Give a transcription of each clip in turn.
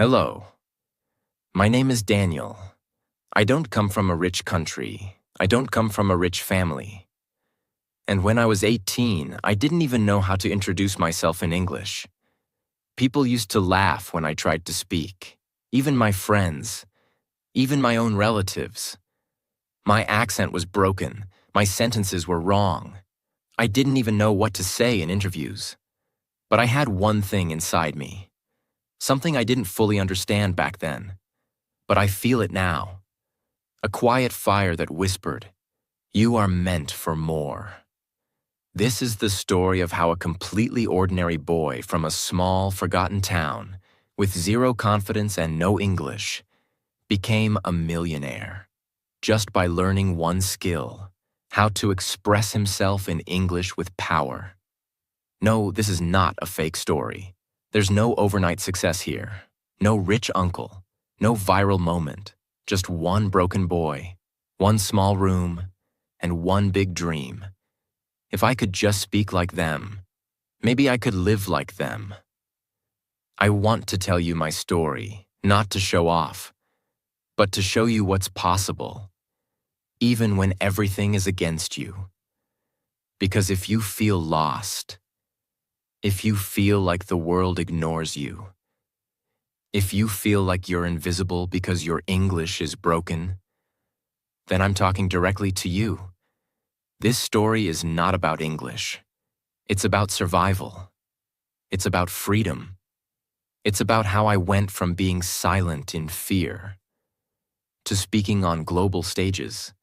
Hello, my name is Daniel. I don't come from a rich country. I don't come from a rich family. And when I was 18, I didn't even know how to introduce myself in English. People used to laugh when I tried to speak, even my friends, even my own relatives. My accent was broken. My sentences were wrong. I didn't even know what to say in interviews. But I had one thing inside me, something I didn't fully understand back then. But I feel it now. A quiet fire that whispered, "You are meant for more." This is the story of how a completely ordinary boy from a small, forgotten town, with zero confidence and no English, became a millionaire, just by learning one skill: how to express himself in English with power. No, this is not a fake story. There's no overnight success here, no rich uncle, no viral moment, just one broken boy, one small room, and one big dream. If I could just speak like them, maybe I could live like them. I want to tell you my story, not to show off, but to show you what's possible, even when everything is against you. Because if you feel lost, if you feel like the world ignores you, if you feel like you're invisible because your English is broken, then I'm talking directly to you. This story is not about English. It's about survival. It's about freedom. It's about how I went from being silent in fear to speaking on global stages,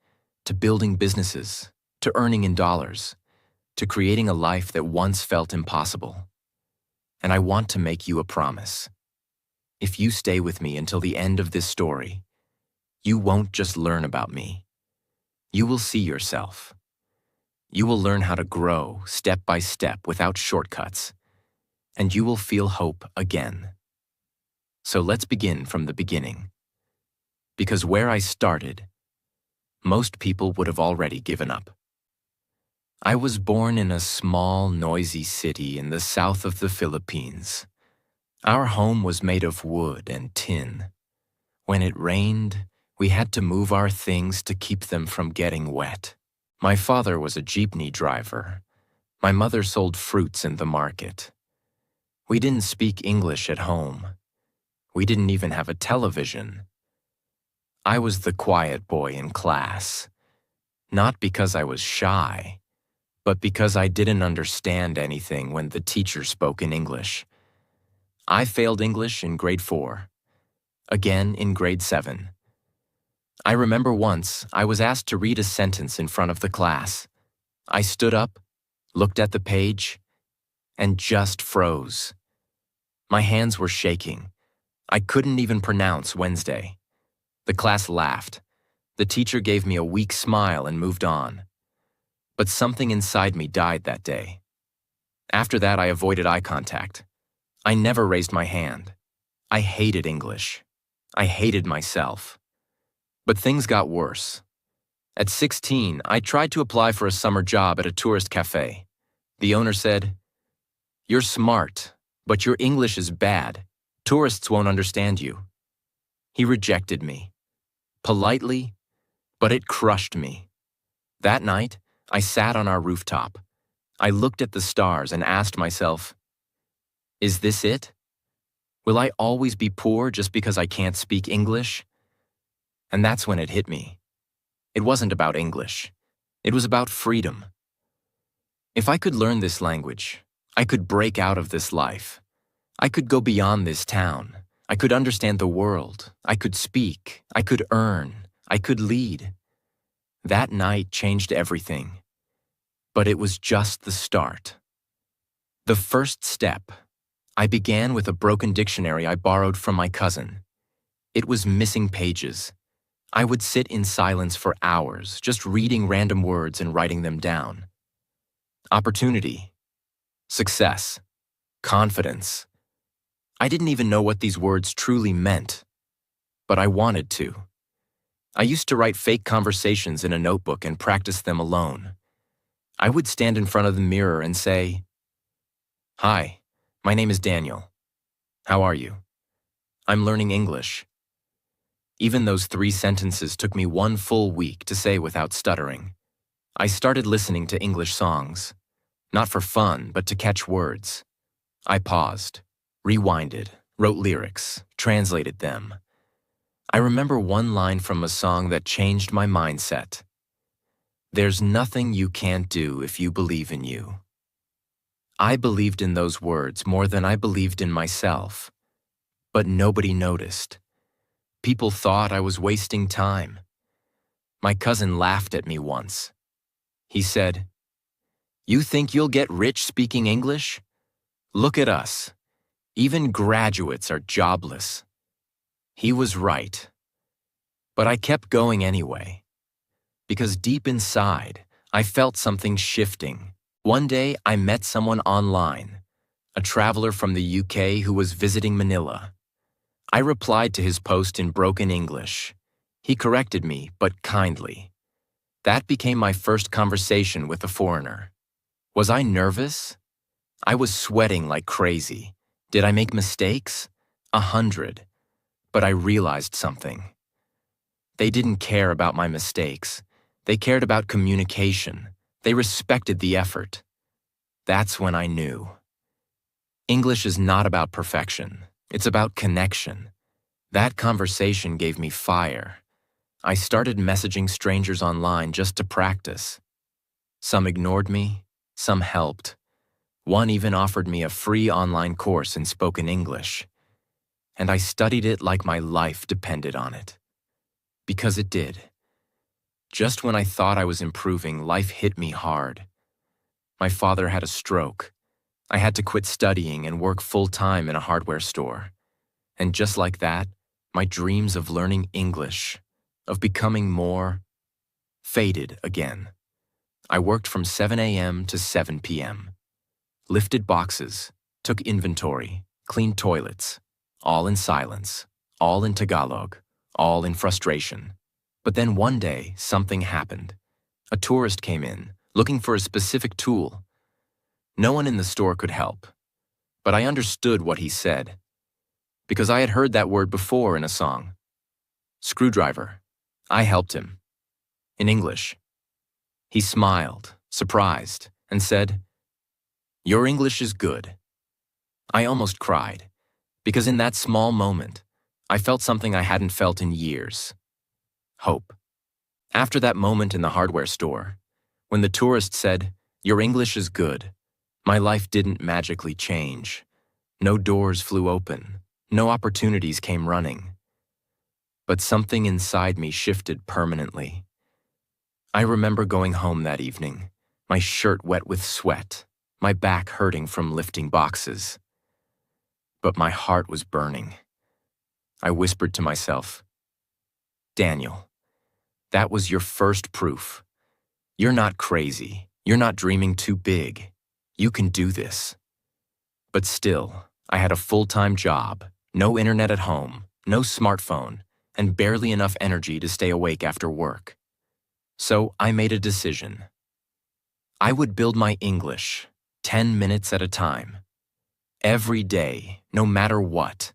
to building businesses, to earning in dollars, to creating a life that once felt impossible. And I want to make you a promise. If you stay with me until the end of this story, you won't just learn about me. You will see yourself. You will learn how to grow step by step without shortcuts, and you will feel hope again. So let's begin from the beginning. Because where I started, most people would have already given up. I was born in a small, noisy city in the south of the Philippines. Our home was made of wood and tin. When it rained, we had to move our things to keep them from getting wet. My father was a jeepney driver. My mother sold fruits in the market. We didn't speak English at home. We didn't even have a television. I was the quiet boy in class, not because I was shy, but because I didn't understand anything when the teacher spoke in English. I failed English in grade 4, again in grade 7. I remember once I was asked to read a sentence in front of the class. I stood up, looked at the page, and just froze. My hands were shaking. I couldn't even pronounce Wednesday. The class laughed. The teacher gave me a weak smile and moved on. But something inside me died that day. After that, I avoided eye contact. I never raised my hand. I hated English. I hated myself. But things got worse. At 16, I tried to apply for a summer job at a tourist cafe. The owner said, "You're smart, but your English is bad. Tourists won't understand you." He rejected me. Politely, but it crushed me. That night, I sat on our rooftop. I looked at the stars and asked myself, is this it? Will I always be poor just because I can't speak English? And that's when it hit me. It wasn't about English. It was about freedom. If I could learn this language, I could break out of this life. I could go beyond this town. I could understand the world. I could speak. I could earn. I could lead. That night changed everything. But it was just the start. The first step. I began with a broken dictionary I borrowed from my cousin. It was missing pages. I would sit in silence for hours, just reading random words and writing them down. Opportunity, success, confidence. I didn't even know what these words truly meant, but I wanted to. I used to write fake conversations in a notebook and practice them alone. I would stand in front of the mirror and say, "Hi, my name is Daniel. How are you? I'm learning English. Even those 3 sentences took me 1 full week to say without stuttering. I started listening to English songs, not for fun, but to catch words. I paused, rewinded, wrote lyrics, translated them. I remember one line from a song that changed my mindset. There's nothing you can't do if you believe in you. I believed in those words more than I believed in myself, but nobody noticed. People thought I was wasting time. My cousin laughed at me once. He said, "You think you'll get rich speaking English? Look at us. Even graduates are jobless." He was right. But I kept going anyway. Because deep inside, I felt something shifting. One day, I met someone online, a traveler from the UK who was visiting Manila. I replied to his post in broken English. He corrected me, but kindly. That became my first conversation with a foreigner. Was I nervous? I was sweating like crazy. Did I make mistakes? 100. But I realized something. They didn't care about my mistakes. They cared about communication. They respected the effort. That's when I knew. English is not about perfection. It's about connection. That conversation gave me fire. I started messaging strangers online just to practice. Some ignored me, some helped. One even offered me a free online course in spoken English. And I studied it like my life depended on it. Because it did. Just when I thought I was improving, life hit me hard. My father had a stroke. I had to quit studying and work full-time in a hardware store. And just like that, my dreams of learning English, of becoming more, faded again. I worked from 7 a.m. to 7 p.m. Lifted boxes, took inventory, cleaned toilets, all in silence, all in Tagalog, all in frustration. But then one day, something happened. A tourist came in, looking for a specific tool. No one in the store could help. But I understood what he said. Because I had heard that word before in a song. Screwdriver. I helped him. In English. He smiled, surprised, and said, "Your English is good." I almost cried, because in that small moment, I felt something I hadn't felt in years. Hope. After that moment in the hardware store, when the tourist said, "Your English is good," my life didn't magically change. No doors flew open. No opportunities came running. But something inside me shifted permanently. I remember going home that evening, my shirt wet with sweat, my back hurting from lifting boxes. But my heart was burning. I whispered to myself, "Daniel, that was your first proof. You're not crazy. You're not dreaming too big. You can do this." But still, I had a full-time job, no internet at home, no smartphone, and barely enough energy to stay awake after work. So I made a decision. I would build my English 10 minutes at a time. Every day, no matter what.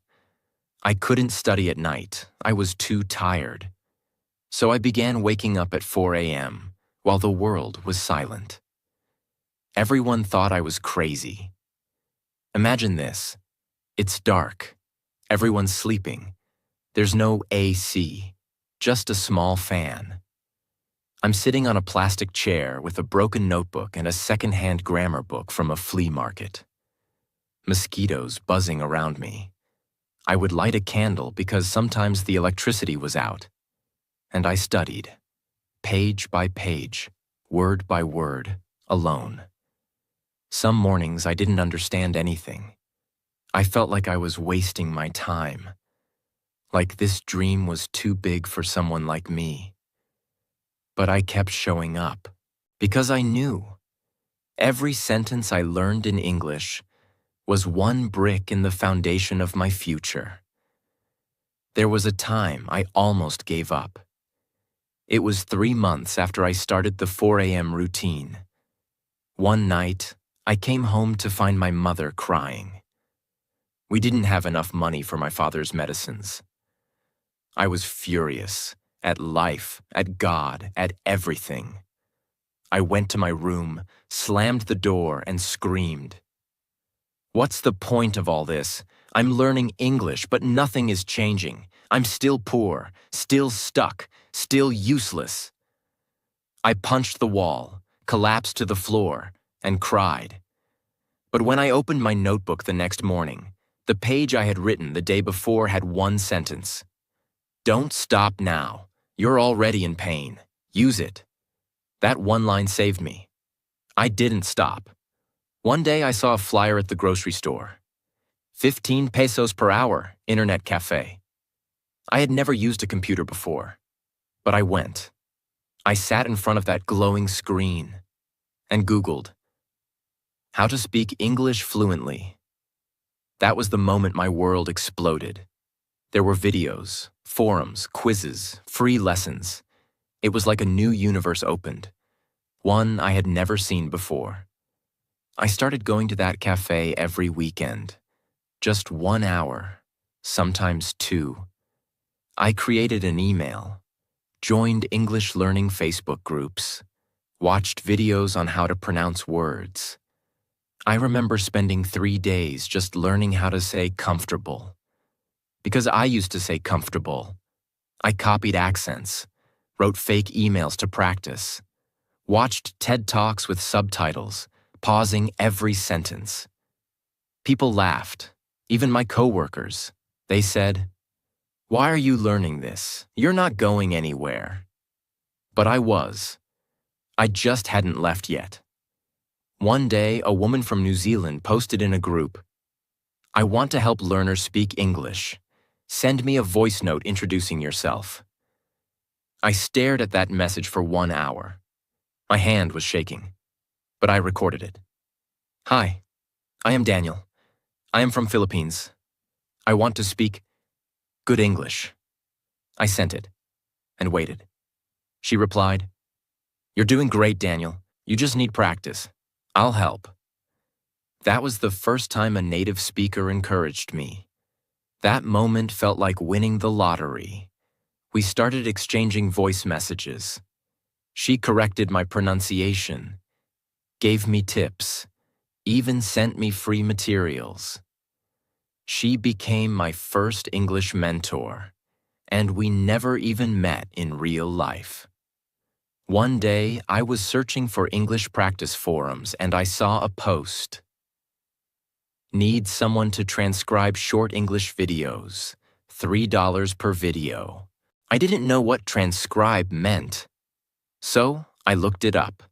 I couldn't study at night. I was too tired. So I began waking up at 4 a.m. while the world was silent. Everyone thought I was crazy. Imagine this. It's dark. Everyone's sleeping. There's no AC, just a small fan. I'm sitting on a plastic chair with a broken notebook and a second-hand grammar book from a flea market. Mosquitoes buzzing around me. I would light a candle because sometimes the electricity was out. And I studied, page by page, word by word, alone. Some mornings I didn't understand anything. I felt like I was wasting my time. Like this dream was too big for someone like me. But I kept showing up because I knew every sentence I learned in English was one brick in the foundation of my future. There was a time I almost gave up. It was 3 months after I started the 4 a.m. routine. One night, I came home to find my mother crying. We didn't have enough money for my father's medicines. I was furious at life, at God, at everything. I went to my room, slammed the door, and screamed. What's the point of all this? I'm learning English, but nothing is changing. I'm still poor, still stuck, still useless. I punched the wall, collapsed to the floor, and cried. But when I opened my notebook the next morning, the page I had written the day before had one sentence. Don't stop now. You're already in pain. Use it. That one line saved me. I didn't stop. One day I saw a flyer at the grocery store. 15 pesos per hour, internet cafe. I had never used a computer before, but I went. I sat in front of that glowing screen and Googled how to speak English fluently. That was the moment my world exploded. There were videos, forums, quizzes, free lessons. It was like a new universe opened, one I had never seen before. I started going to that cafe every weekend. Just 1 hour, sometimes 2. I created an email, joined English learning Facebook groups, watched videos on how to pronounce words. I remember spending 3 days just learning how to say comfortable. Because I used to say comfortable. I copied accents, wrote fake emails to practice, watched TED Talks with subtitles, pausing every sentence. People laughed, even my coworkers. They said, "Why are you learning this? You're not going anywhere." But I was. I just hadn't left yet. One day, a woman from New Zealand posted in a group, "I want to help learners speak English. Send me a voice note introducing yourself." I stared at that message for 1 hour. My hand was shaking, but I recorded it. "Hi, I am Daniel. I am from Philippines. I want to speak good English." I sent it and waited. She replied, "You're doing great, Daniel. You just need practice. I'll help." That was the first time a native speaker encouraged me. That moment felt like winning the lottery. We started exchanging voice messages. She corrected my pronunciation, gave me tips, even sent me free materials. She became my first English mentor, and we never even met in real life. One day, I was searching for English practice forums and I saw a post. Need someone to transcribe short English videos, $3 per video. I didn't know what transcribe meant, so I looked it up.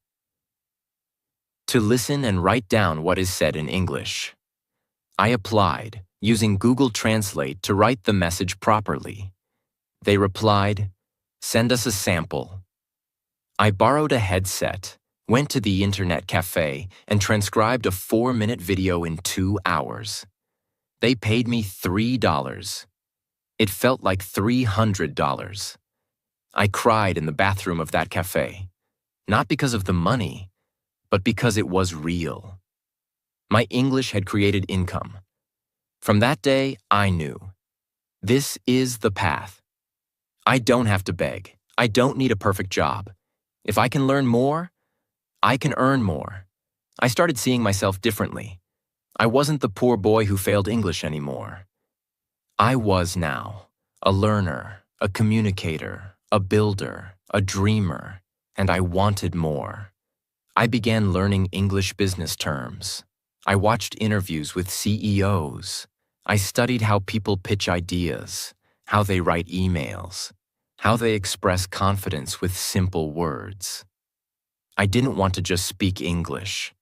To listen and write down what is said in English. I applied, using Google Translate to write the message properly. They replied, "Send us a sample." I borrowed a headset, went to the internet cafe, and transcribed a 4-minute video in 2 hours. They paid me $3. It felt like $300. I cried in the bathroom of that cafe, not because of the money, but because it was real. My English had created income. From that day, I knew. This is the path. I don't have to beg. I don't need a perfect job. If I can learn more, I can earn more. I started seeing myself differently. I wasn't the poor boy who failed English anymore. I was now a learner, a communicator, a builder, a dreamer, and I wanted more. I began learning English business terms. I watched interviews with CEOs. I studied how people pitch ideas, how they write emails, how they express confidence with simple words. I didn't want to just speak English.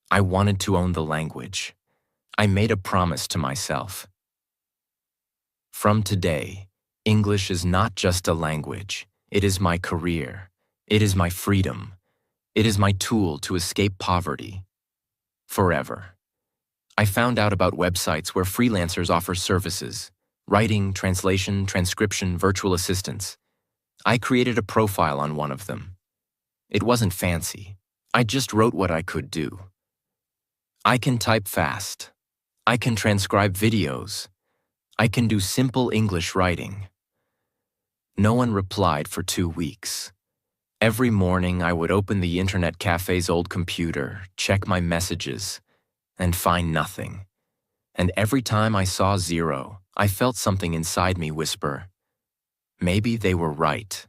I wanted to own the language. I made a promise to myself. From today, English is not just a language. It is my career. It is my freedom. It is my tool to escape poverty. Forever. I found out about websites where freelancers offer services, writing, translation, transcription, virtual assistants. I created a profile on one of them. It wasn't fancy. I just wrote what I could do. I can type fast. I can transcribe videos. I can do simple English writing. No one replied for 2 weeks. Every morning I would open the internet cafe's old computer, check my messages, and find nothing. And every time I saw 0, I felt something inside me whisper, maybe they were right.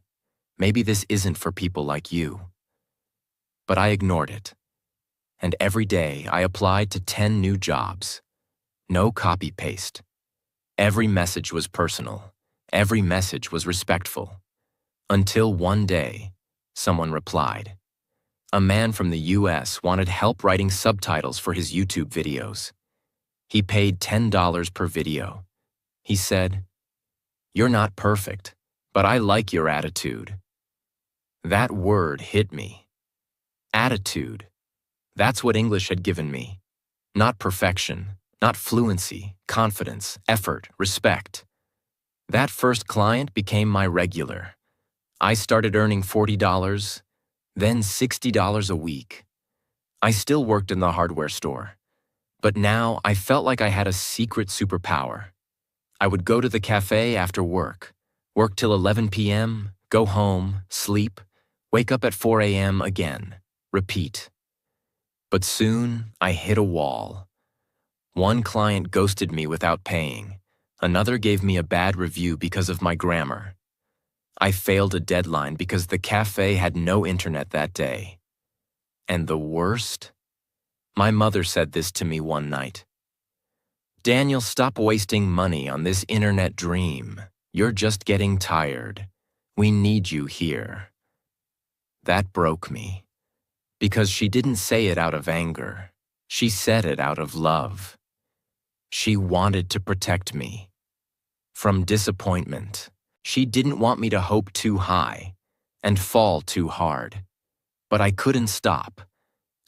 Maybe this isn't for people like you. But I ignored it. And every day I applied to 10 new jobs. No copy-paste. Every message was personal. Every message was respectful. Until one day, someone replied. A man from the US wanted help writing subtitles for his YouTube videos. He paid $10 per video. He said, "You're not perfect, but I like your attitude." That word hit me. Attitude. That's what English had given me. Not perfection, not fluency, confidence, effort, respect. That first client became my regular. I started earning $40, then $60 a week. I still worked in the hardware store, but now I felt like I had a secret superpower. I would go to the cafe after work till 11 p.m., go home, sleep, wake up at 4 a.m. again, repeat. But soon I hit a wall. One client ghosted me without paying. Another gave me a bad review because of my grammar. I failed a deadline because the cafe had no internet that day. And the worst? My mother said this to me one night. "Daniel, stop wasting money on this internet dream. You're just getting tired. We need you here." That broke me. Because she didn't say it out of anger. She said it out of love. She wanted to protect me from disappointment. She didn't want me to hope too high and fall too hard. But I couldn't stop.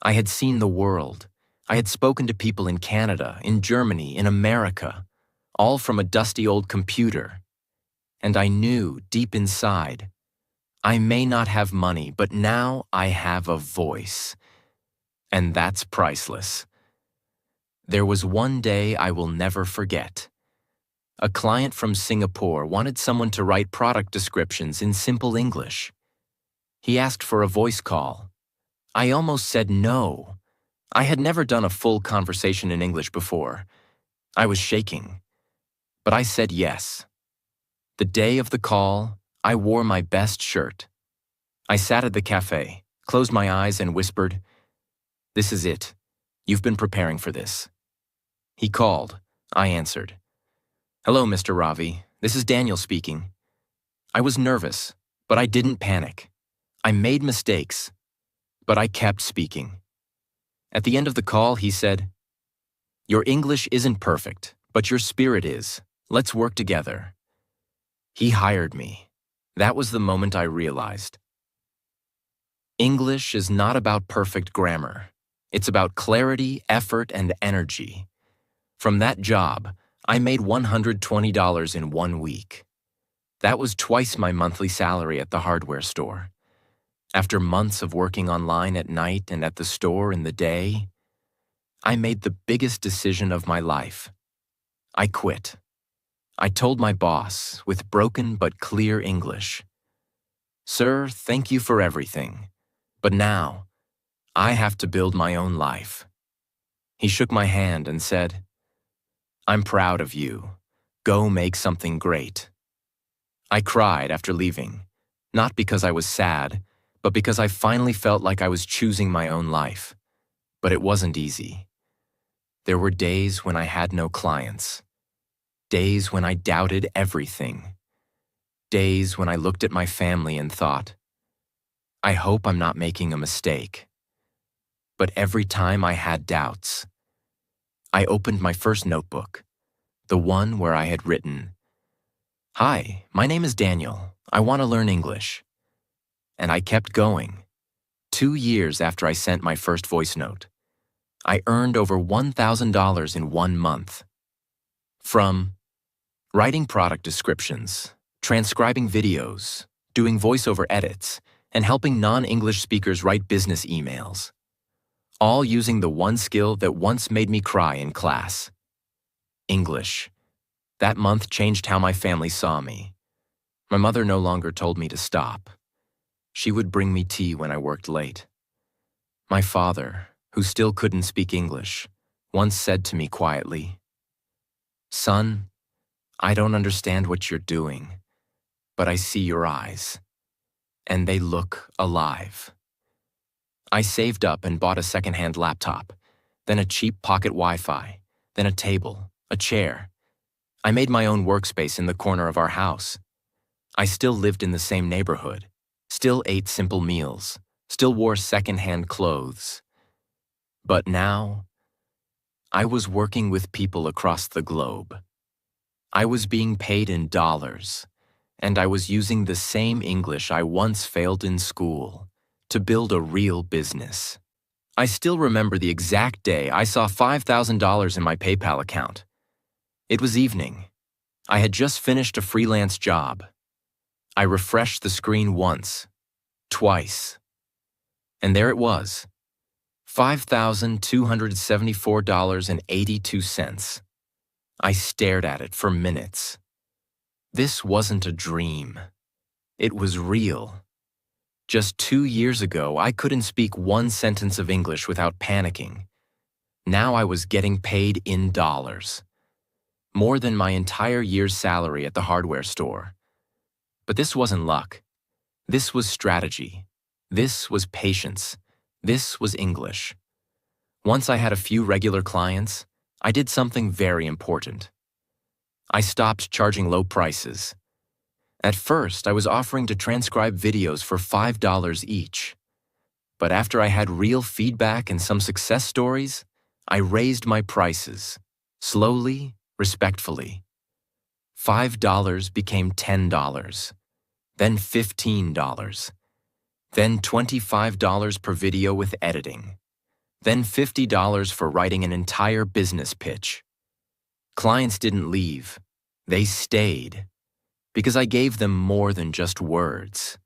I had seen the world. I had spoken to people in Canada, in Germany, in America, all from a dusty old computer. And I knew deep inside, I may not have money, but now I have a voice. And that's priceless. There was one day I will never forget. A client from Singapore wanted someone to write product descriptions in simple English. He asked for a voice call. I almost said no. I had never done a full conversation in English before. I was shaking. But I said yes. The day of the call, I wore my best shirt. I sat at the cafe, closed my eyes and whispered, "This is it. You've been preparing for this." He called. I answered. "Hello, Mr. Ravi. This is Daniel speaking." I was nervous, but I didn't panic. I made mistakes, but I kept speaking. At the end of the call, he said, "Your English isn't perfect, but your spirit is. Let's work together." He hired me. That was the moment I realized. English is not about perfect grammar. It's about clarity, effort, and energy. From that job, I made $120 in 1 week. That was twice my monthly salary at the hardware store. After months of working online at night and at the store in the day, I made the biggest decision of my life. I quit. I told my boss, with broken but clear English, "Sir, thank you for everything, but now I have to build my own life." He shook my hand and said, "I'm proud of you. Go make something great." I cried after leaving, not because I was sad, but because I finally felt like I was choosing my own life. But it wasn't easy. There were days when I had no clients. Days when I doubted everything. Days when I looked at my family and thought, I hope I'm not making a mistake. But every time I had doubts, I opened my first notebook, the one where I had written, "Hi, my name is Daniel. I want to learn English." And I kept going. 2 years after I sent my first voice note, I earned over $1,000 in 1 month. From writing product descriptions, transcribing videos, doing voiceover edits, and helping non-English speakers write business emails. All using the one skill that once made me cry in class, English. That month changed how my family saw me. My mother no longer told me to stop. She would bring me tea when I worked late. My father, who still couldn't speak English, once said to me quietly, "Son, I don't understand what you're doing, but I see your eyes, and they look alive." I saved up and bought a second-hand laptop, then a cheap pocket Wi-Fi, then a table, a chair. I made my own workspace in the corner of our house. I still lived in the same neighborhood, still ate simple meals, still wore second-hand clothes. But now, I was working with people across the globe. I was being paid in dollars, and I was using the same English I once failed in school to build a real business. I still remember the exact day I saw $5,000 in my PayPal account. It was evening. I had just finished a freelance job. I refreshed the screen once, twice, and there it was, $5,274.82. I stared at it for minutes. This wasn't a dream. It was real. Just 2 years ago, I couldn't speak one sentence of English without panicking. Now I was getting paid in dollars. More than my entire year's salary at the hardware store. But this wasn't luck. This was strategy. This was patience. This was English. Once I had a few regular clients, I did something very important. I stopped charging low prices. At first, I was offering to transcribe videos for $5 each. But after I had real feedback and some success stories, I raised my prices, slowly, respectfully. $5 became $10, then $15, then $25 per video with editing, then $50 for writing an entire business pitch. Clients didn't leave, they stayed, because I gave them more than just words.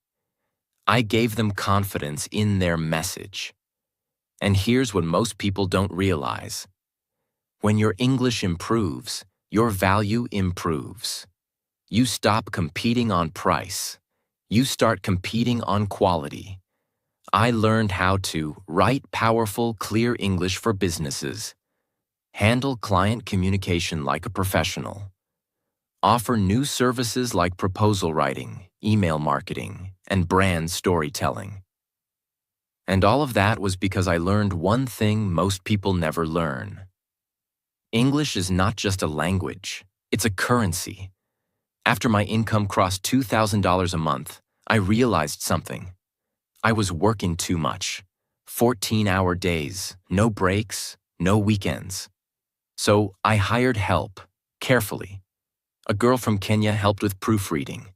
I gave them confidence in their message. And here's what most people don't realize. When your English improves, your value improves. You stop competing on price. You start competing on quality. I learned how to write powerful, clear English for businesses, handle client communication like a professional, offer new services like proposal writing, email marketing, and brand storytelling. And all of that was because I learned one thing most people never learn. English is not just a language, it's a currency. After my income crossed $2,000 a month, I realized something. I was working too much. 14-hour days, no breaks, no weekends. So I hired help, carefully. A girl from Kenya helped with proofreading.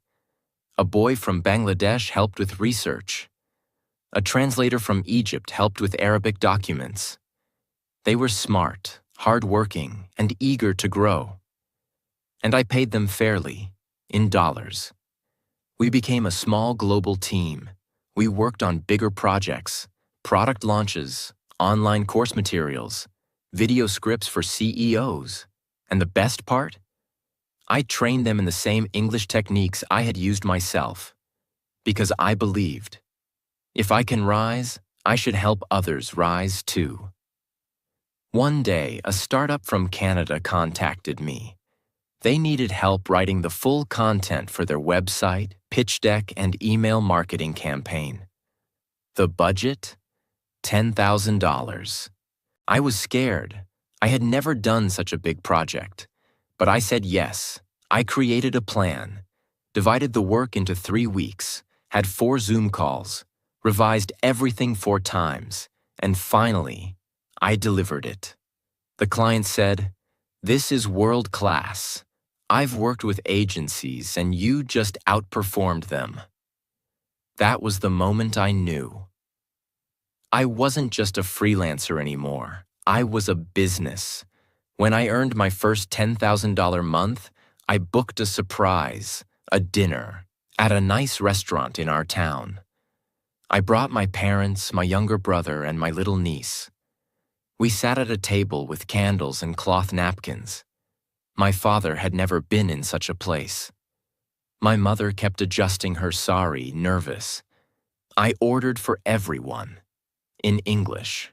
A boy from Bangladesh helped with research. A translator from Egypt helped with Arabic documents. They were smart, hardworking, and eager to grow. And I paid them fairly, in dollars. We became a small global team. We worked on bigger projects, product launches, online course materials, video scripts for CEOs. And the best part? I trained them in the same English techniques I had used myself, because I believed, if I can rise, I should help others rise too. One day, a startup from Canada contacted me. They needed help writing the full content for their website, pitch deck, and email marketing campaign. The budget? $10,000. I was scared. I had never done such a big project. But I said yes. I created a plan, divided the work into 3 weeks, had 4 Zoom calls, revised everything 4 times, and finally, I delivered it. The client said, "This is world class. I've worked with agencies and you just outperformed them." That was the moment I knew. I wasn't just a freelancer anymore. I was a business. When I earned my first $10,000 month, I booked a surprise, a dinner, at a nice restaurant in our town. I brought my parents, my younger brother, and my little niece. We sat at a table with candles and cloth napkins. My father had never been in such a place. My mother kept adjusting her sari, nervous. I ordered for everyone, in English.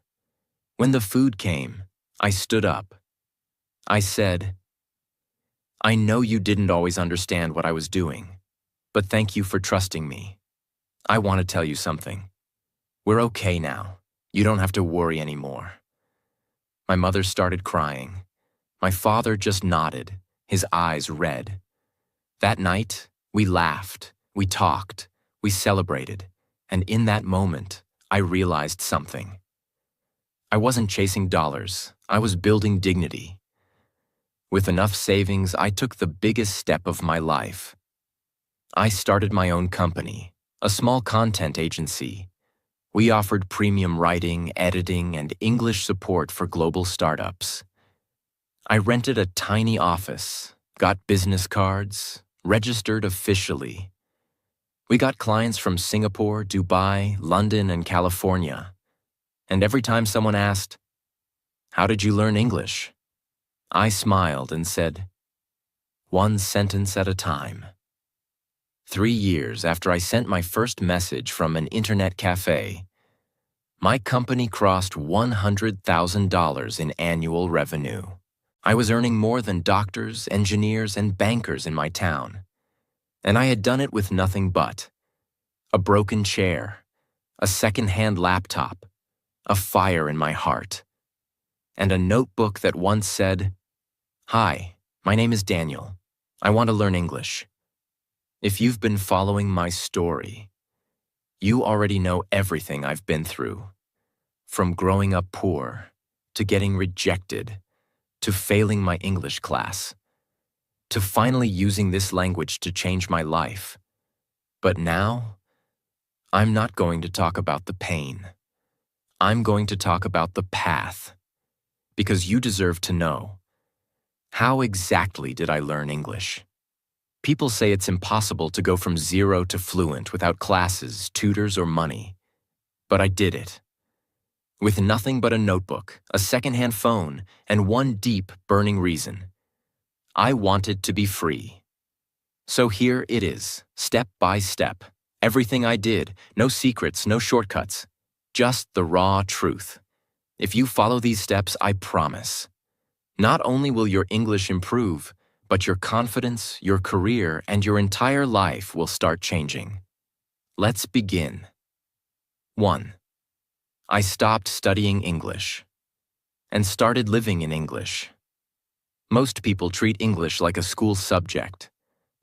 When the food came, I stood up. I said, "I know you didn't always understand what I was doing, but thank you for trusting me. I want to tell you something. We're okay now. You don't have to worry anymore." My mother started crying. My father just nodded, his eyes red. That night, we laughed, we talked, we celebrated, and in that moment, I realized something. I wasn't chasing dollars, I was building dignity. With enough savings, I took the biggest step of my life. I started my own company, a small content agency. We offered premium writing, editing, and English support for global startups. I rented a tiny office, got business cards, registered officially. We got clients from Singapore, Dubai, London, and California. And every time someone asked, "How did you learn English?" I smiled and said, "One sentence at a time." 3 years after I sent my first message from an internet cafe, my company crossed $100,000 in annual revenue. I was earning more than doctors, engineers, and bankers in my town. And I had done it with nothing but a broken chair, a second-hand laptop, a fire in my heart, and a notebook that once said, "Hi, my name is Daniel. I want to learn English." If you've been following my story, you already know everything I've been through. From growing up poor, to getting rejected, to failing my English class, to finally using this language to change my life. But now, I'm not going to talk about the pain. I'm going to talk about the path, because you deserve to know. How exactly did I learn English? People say it's impossible to go from zero to fluent without classes, tutors, or money. But I did it. With nothing but a notebook, a secondhand phone, and one deep, burning reason. I wanted to be free. So here it is, step by step. Everything I did, no secrets, no shortcuts. Just the raw truth. If you follow these steps, I promise. Not only will your English improve, but your confidence, your career, and your entire life will start changing. Let's begin. 1. I stopped studying English and started living in English. Most people treat English like a school subject.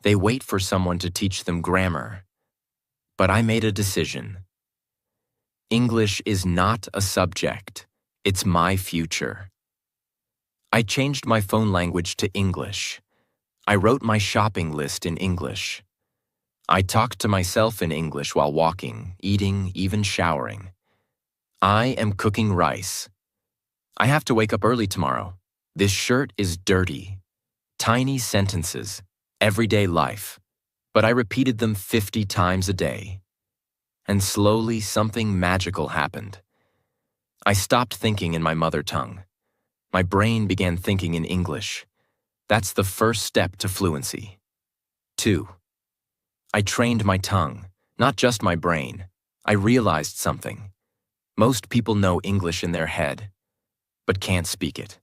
They wait for someone to teach them grammar. But I made a decision. English is not a subject. It's my future. I changed my phone language to English. I wrote my shopping list in English. I talked to myself in English while walking, eating, even showering. I am cooking rice. I have to wake up early tomorrow. This shirt is dirty. Tiny sentences, everyday life. But I repeated them 50 times a day. And slowly something magical happened. I stopped thinking in my mother tongue. My brain began thinking in English. That's the first step to fluency. 2. I trained my tongue, not just my brain. I realized something. Most people know English in their head, but can't speak it,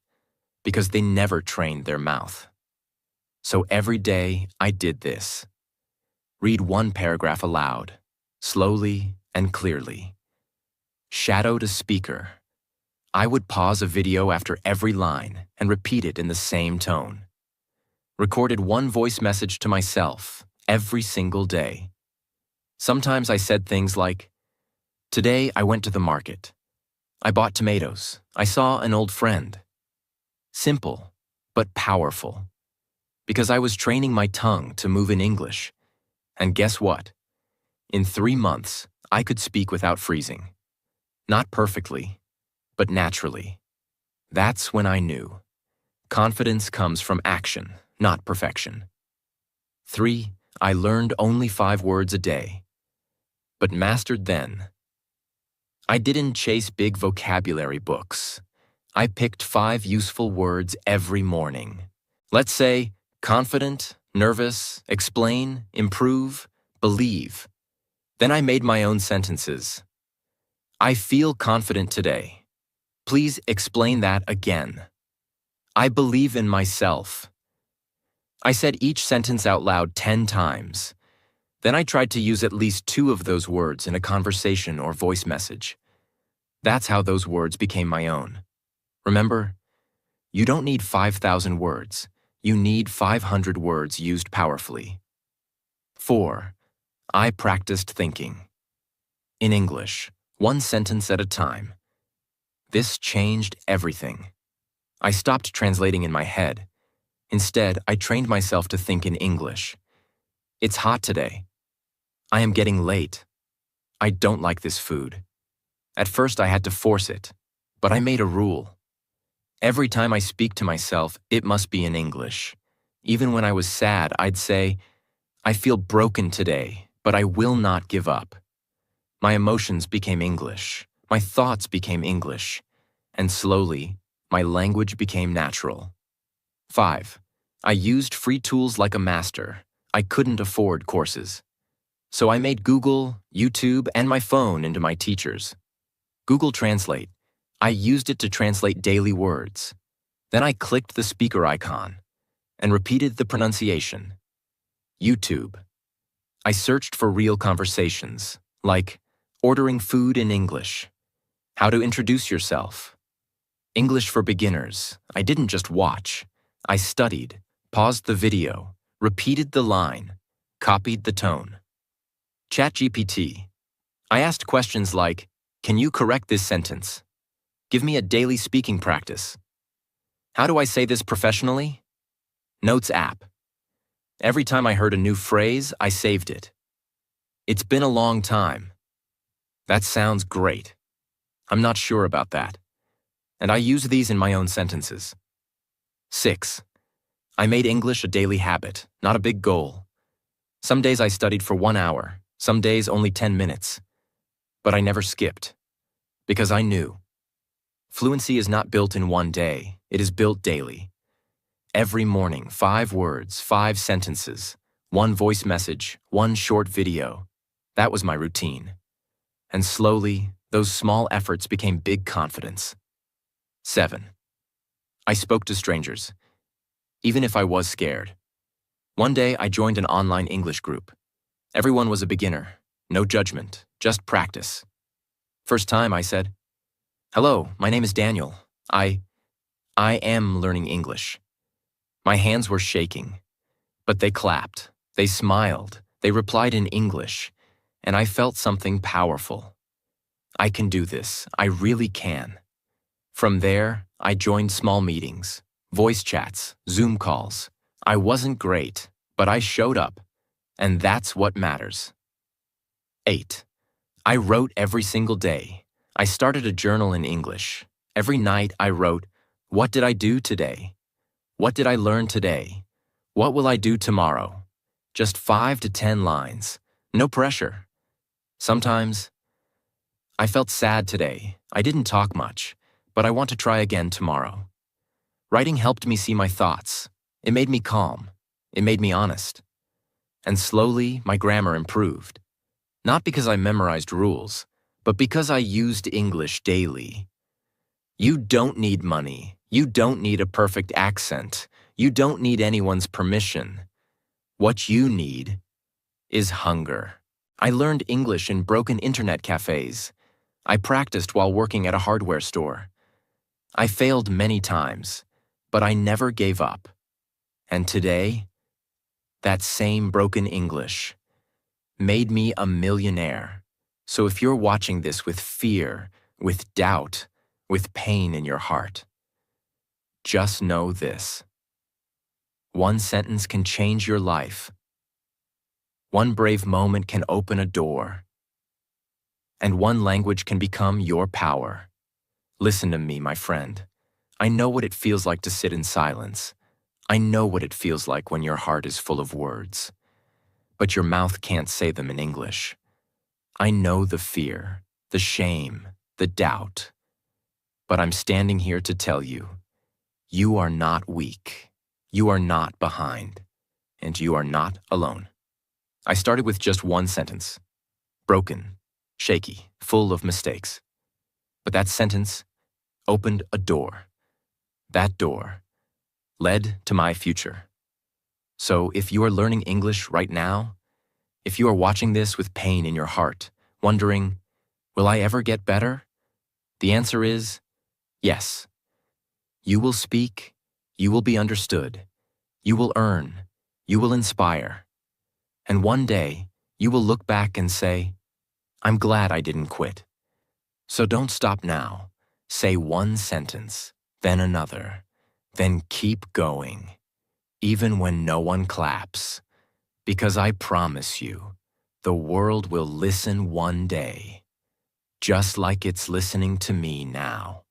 because they never trained their mouth. So every day I did this. Read one paragraph aloud, slowly and clearly. Shadowed a speaker. I would pause a video after every line and repeat it in the same tone. Recorded one voice message to myself every single day. Sometimes I said things like, "Today I went to the market. I bought tomatoes. I saw an old friend." Simple, but powerful. Because I was training my tongue to move in English. And guess what? In 3 months, I could speak without freezing. Not perfectly, but naturally. That's when I knew. Confidence comes from action, not perfection. 3. I learned only 5 words a day, but mastered then. I didn't chase big vocabulary books. I picked 5 useful words every morning. Let's say confident, nervous, explain, improve, believe. Then I made my own sentences. I feel confident today. Please explain that again. I believe in myself. I said each sentence out loud 10 times. Then I tried to use at least 2 of those words in a conversation or voice message. That's how those words became my own. Remember, you don't need 5,000 words. You need 500 words used powerfully. 4. I practiced thinking. In English, 1 sentence at a time. This changed everything. I stopped translating in my head. Instead, I trained myself to think in English. It's hot today. I am getting late. I don't like this food. At first, I had to force it, but I made a rule. Every time I speak to myself, it must be in English. Even when I was sad, I'd say, I feel broken today, but I will not give up. My emotions became English. My thoughts became English. And slowly, my language became natural. 5. I used free tools like a master. I couldn't afford courses. So I made Google, YouTube, and my phone into my teachers. Google Translate. I used it to translate daily words. Then I clicked the speaker icon and repeated the pronunciation. YouTube. I searched for real conversations, like ordering food in English, how to introduce yourself. English for beginners. I didn't just watch. I studied, paused the video, repeated the line, copied the tone. ChatGPT. I asked questions like, can you correct this sentence? Give me a daily speaking practice. How do I say this professionally? Notes app. Every time I heard a new phrase, I saved it. It's been a long time. That sounds great. I'm not sure about that. And I use these in my own sentences. 6. I made English a daily habit, not a big goal. Some days I studied for 1 hour, some days only 10 minutes. But I never skipped, because I knew. Fluency is not built in one day, it is built daily. Every morning, 5 words, 5 sentences, 1 voice message, 1 short video. That was my routine. And slowly, those small efforts became big confidence. 7. I spoke to strangers, even if I was scared. One day, I joined an online English group. Everyone was a beginner, no judgment, just practice. First time, I said, hello, my name is Daniel. I am learning English. My hands were shaking, but they clapped, they smiled, they replied in English, and I felt something powerful. I can do this, I really can. From there, I joined small meetings, voice chats, Zoom calls. I wasn't great, but I showed up, and that's what matters. 8. I wrote every single day. I started a journal in English. Every night I wrote, what did I do today? What did I learn today? What will I do tomorrow? Just 5 to 10 lines. No pressure. Sometimes, I felt sad today. I didn't talk much, but I want to try again tomorrow. Writing helped me see my thoughts. It made me calm. It made me honest. And slowly, my grammar improved. Not because I memorized rules, but because I used English daily. You don't need money. You don't need a perfect accent. You don't need anyone's permission. What you need is hunger. I learned English in broken internet cafes. I practiced while working at a hardware store. I failed many times, but I never gave up. And today, that same broken English made me a millionaire. So if you're watching this with fear, with doubt, with pain in your heart, just know this. 1 sentence can change your life. 1 brave moment can open a door. And 1 language can become your power. Listen to me, my friend. I know what it feels like to sit in silence. I know what it feels like when your heart is full of words, but your mouth can't say them in English. I know the fear, the shame, the doubt, but I'm standing here to tell you, you are not weak. You are not behind, and you are not alone. I started with just one sentence. Broken, shaky, full of mistakes. But that sentence opened a door. That door led to my future. So if you are learning English right now, if you are watching this with pain in your heart, wondering, will I ever get better? The answer is yes. You will speak, you will be understood, you will earn, you will inspire. And one day, you will look back and say, I'm glad I didn't quit. So don't stop now. Say one sentence, then another, then keep going, even when no one claps. Because I promise you, the world will listen one day, just like it's listening to me now.